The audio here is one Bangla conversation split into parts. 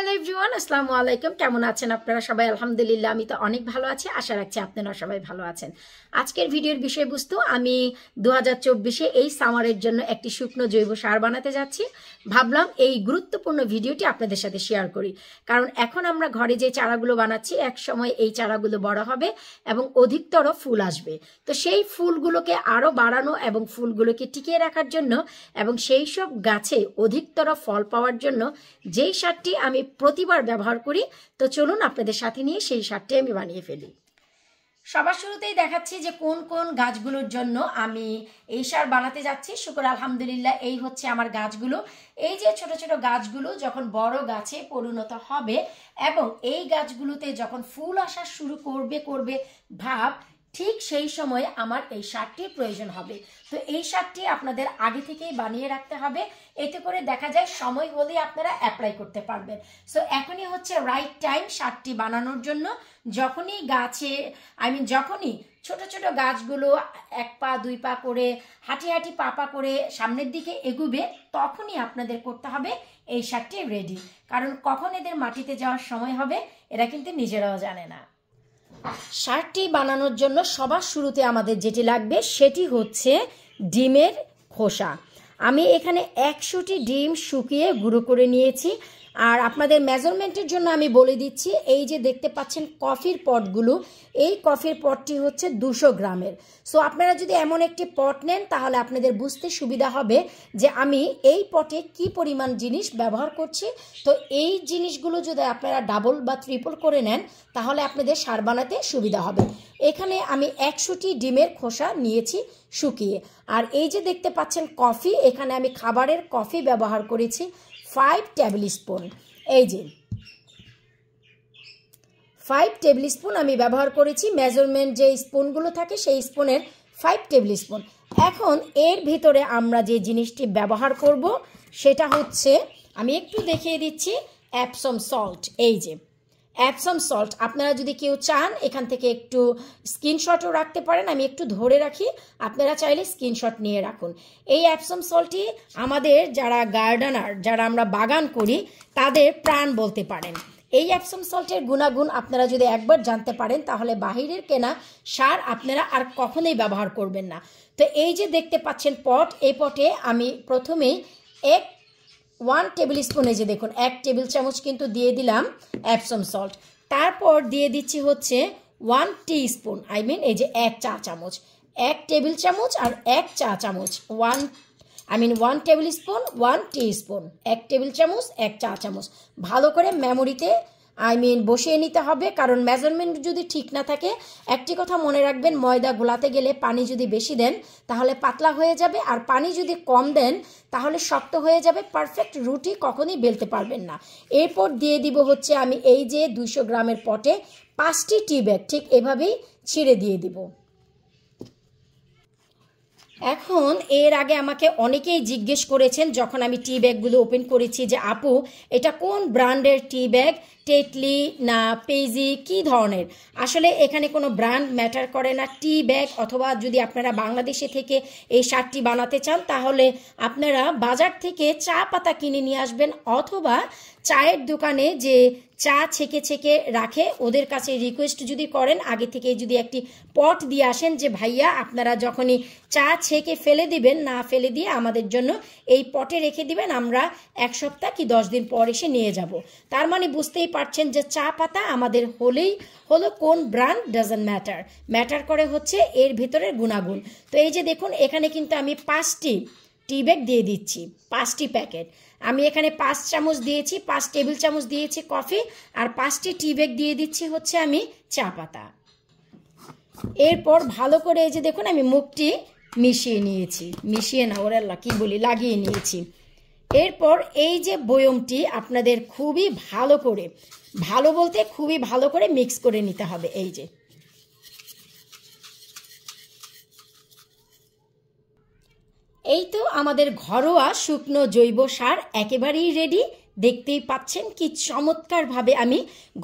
হ্যালো এভরিওয়ান, আসসালামু আলাইকুম। কেমন আছেন আপনারা সবাই? আলহামদুলিল্লাহ, আমি তো অনেক ভালো আছি। আশা রাখছি আপনারা সবাই ভালো আছেন। আজকের ভিডিওর বিষয়বস্তু, আমি 2024-এ এই সামারের জন্য একটি শুকনো জৈব সার বানাতে যাচ্ছি। ভাবলাম এই গুরুত্বপূর্ণ ভিডিওটি আপনাদের সাথে শেয়ার করি, কারণ এখন আমরা ঘরে যে চারাগুলো বানাচ্ছি, এক সময় এই চারাগুলো বড় হবে এবং অধিকতর ফুল আসবে। তো সেই ফুলগুলোকে আরও বাড়ানো এবং ফুলগুলোকে টিকিয়ে রাখার জন্য এবং সেই সব গাছে অধিকতর ফল পাওয়ার জন্য যেই সারটি আমি প্রতিবার ব্যবহার করি, তো চলুন আপনাদের সাথে নিয়ে সেই সারটি আমি বানিয়ে ফেলি। সবার শুরুতেই দেখাচ্ছি যে কোন কোন গাছগুলোর জন্য আমি এই সার বানাতে যাচ্ছি। শুকর আলহামদুলিল্লাহ, এই হচ্ছে আমার গাছগুলো। এই যে ছোট ছোট গাছগুলো যখন বড় গাছে পরিণত হবে এবং এই গাছগুলোতে যখন ফুল আসা শুরু করবে ভাব, ঠিক সেই সময় আমার এই সারটির প্রয়োজন হবে। তো এই সারটি আপনাদের আগে থেকেই বানিয়ে রাখতে হবে, এতে করে দেখা যায় সময় হলে আপনারা অ্যাপ্লাই করতে পারবেন। সো এখনই হচ্ছে রাইট টাইম সারটি বানানোর জন্য। যখনই গাছে যখনই ছোট ছোট গাছগুলো 1 পা 2 পা করে হাঁটি হাঁটি পা করে সামনের দিকে এগুবে, তখনই আপনাদের করতে হবে এই সারটি রেডি। কারণ কখন এদের মাটিতে যাওয়ার সময় হবে এরা কিন্তু নিজেরাও জানে না। সারটি বানানোর জন্য সবার শুরুতে আমাদের যেটি লাগবে সেটি হচ্ছে ডিমের খোসা। আমি এখানে 100টি ডিম শুকিয়ে গুঁড়ো করে নিয়েছি। আর আপনাদের মেজারমেন্টের জন্য আমি বলে দিচ্ছি, এই যে দেখতে পাচ্ছেন কফির পটগুলো, এই কফির পটটি হচ্ছে 200 গ্রামের। সো আপনারা যদি এমন একটি পট নেন তাহলে আপনাদের বুঝতে সুবিধা হবে যে আমি এই পটে কি পরিমাণ জিনিস ব্যবহার করছি। তো এই জিনিসগুলো যদি আপনারা ডাবল বা ট্রিপল করে নেন তাহলে আপনাদের সার বানাতে সুবিধা হবে। এখানে আমি 100টি ডিমের খোসা নিয়েছি শুকিয়ে। আর এই যে দেখতে পাচ্ছেন কফি, এখানে আমি খাবারের কফি ব্যবহার করেছি 5 টেবিল স্পুন। এই যে 5 টেবিল স্পুন আমি ব্যবহার করেছি। মেজারমেন্ট যে স্পুনগুলো থাকে সেই স্পুনের 5 টেবিল স্পুন। এখন এর ভিতরে আমরা যে জিনিসটি ব্যবহার করব সেটা হচ্ছে, আমি একটু দেখিয়ে দিচ্ছি, অ্যাপসম সল্ট। এই যে অ্যাপসম সল্ট, আপনারা যদি কেউ চান এখান থেকে একটু স্ক্রিনশটও রাখতে পারেন, আমি একটু ধরে রাখি, আপনারা চাইলে স্ক্রিনশট নিয়ে রাখুন। এই অ্যাপসম সল্টটি আমাদের যারা গার্ডেনার, যারা আমরা বাগান করি তাদের প্রাণ বলতে পারেন। এই অ্যাপসম সল্টের গুণাগুণ আপনারা যদি একবার জানতে পারেন তাহলে বাহিরের কেনা সার আপনারা আর কখনোই ব্যবহার করবেন না। তো এই যে দেখতে পাচ্ছেন পট, এই পটে আমি প্রথমেই 1 টেবিল স্পুন, এই যে দেখুন 1 টেবিল চামচ কিন্তু দিয়ে দিলাম অ্যাপসম সল্ট। তারপর দিয়ে দিচ্ছি হচ্ছে 1 টিস্পুন, এই যে 1 চা চামচ, 1 টেবিল চামচ আর 1 চা চামচ, 1 টেবিল স্পুন 1 টিস্পুন, 1 টেবিল চামচ 1 চা চামচ। ভালো করে মেমোরিতে বসিয়ে নিতে হবে, কারণ মেজারমেন্ট যদি ঠিক না থাকে, একটি কথা মনে রাখবেন, ময়দা গোলাতে গেলে পানি যদি বেশি দেন তাহলে পাতলা হয়ে যাবে, আর পানি যদি কম দেন তাহলে শক্ত হয়ে যাবে, পারফেক্ট রুটি কখনোই বেলতে পারবেন না। এরপর দিয়ে দিব হচ্ছে আমি এই যে 200 গ্রামের পটে 5টি টি ব্যাগ, ঠিক এভাবেই ছিঁড়ে দিয়ে দিব। এখন এর আগে আমাকে অনেকেই জিজ্ঞেস করেছেন যখন আমি টি ব্যাগগুলো ওপেন করেছি যে আপু এটা কোন ব্র্যান্ডের টি ব্যাগ, টেটলি না পেজি, কি ধরনের? আসলে এখানে কোনো ব্র্যান্ড ম্যাটার করে না। টি ব্যাগ, অথবা যদি আপনারা বাংলাদেশে থেকে এই সারটি বানাতে চান তাহলে আপনারা বাজার থেকে চা পাতা কিনে নিয়ে আসবেন, অথবা চায়ের দোকানে যে চা ছেঁকে রাখে ওদের কাছে রিকোয়েস্ট যদি করেন, আগে থেকে যদি একটি পট দিয়ে আসেন যে ভাইয়া আপনারা যখনই চা ছেঁকে ফেলে দিবেন, না ফেলে দিয়ে আমাদের জন্য এই পটে রেখে দিবেন, আমরা 1 সপ্তাহ কি 10 দিন পর এসে নিয়ে যাব। তার মানে বুঝতেই পারছেন যে চা পাতা আমাদের হলো কোন ব্র্যান্ড ডাজন্ট ম্যাটার করে হচ্ছে এর ভিতরের গুণাগুণ। তো এই যে দেখুন এখানে কিন্তু আমি 5টি টি ব্যাগ দিয়ে দিচ্ছি, 5টি প্যাকেট। আমি এখানে 5 চামচ দিয়েছি, 5 টেবিল চামচ দিয়েছি কফি, আর 5টি টি ব্যাগ দিয়ে দিচ্ছি হচ্ছে আমি চা পাতা। এরপর ভালো করে এই যে দেখুন আমি মুখটি লাগিয়ে নিয়েছি। এরপর এই যে বয়মটি আপনাদের খুবই ভালো করে মিক্স করে নিতে হবে। এই যে এই তো আমাদের ঘরোয়া শুকনো জৈব সার একেবারেই রেডি। দেখতেই পাচ্ছেন কি চমৎকারভাবে আমি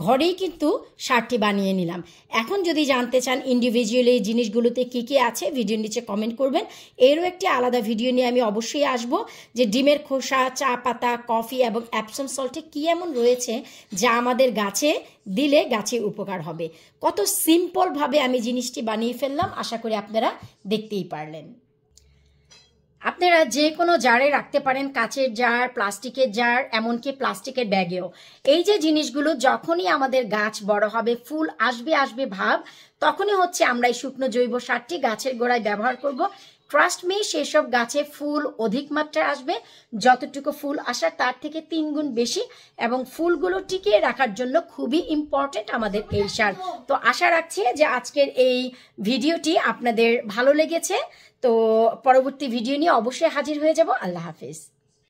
ঘরেই কিন্তু সারটি বানিয়ে নিলাম। এখন যদি জানতে চান ইন্ডিভিজুয়ালি এই জিনিসগুলোতে কি কি আছে, ভিডিওর নিচে কমেন্ট করবেন। এরও একটি আলাদা ভিডিও নিয়ে আমি অবশ্যই আসব, যে ডিমের খোসা, চা পাতা, কফি এবং অ্যাপসম সল্টে কী এমন রয়েছে যা আমাদের গাছে দিলে গাছে উপকার হবে। কত সিম্পলভাবে আমি জিনিসটি বানিয়ে ফেললাম, আশা করি আপনারা দেখতেই পারলেন। আপনারা যে কোনো জারে রাখতে পারেন, কাচের জার, প্লাস্টিকের জার, এমনকি প্লাস্টিকের ব্যাগেও। এই যে জিনিসগুলো যখনই আমাদের গাছ বড় হবে, ফুল আসবে ভাব, তখনই হচ্ছে আমরা এই শুকনো জৈব সারটি গাছের গোড়ায় ব্যবহার করব। ট্রাস্ট মি, সেসব গাছে ফুল অধিক মাত্রায় আসবে, যতটুকু ফুল আসার তার থেকে 3 গুণ বেশি, এবং ফুলগুলো টিকিয়ে রাখার জন্য খুবই ইম্পর্টেন্ট আমাদের এই সার। তো আশা রাখছি যে আজকের এই ভিডিওটি আপনাদের ভালো লেগেছে। তো পরবর্তী ভিডিও নিয়ে অবশ্যই হাজির হয়ে যাব। আল্লাহ হাফেজ।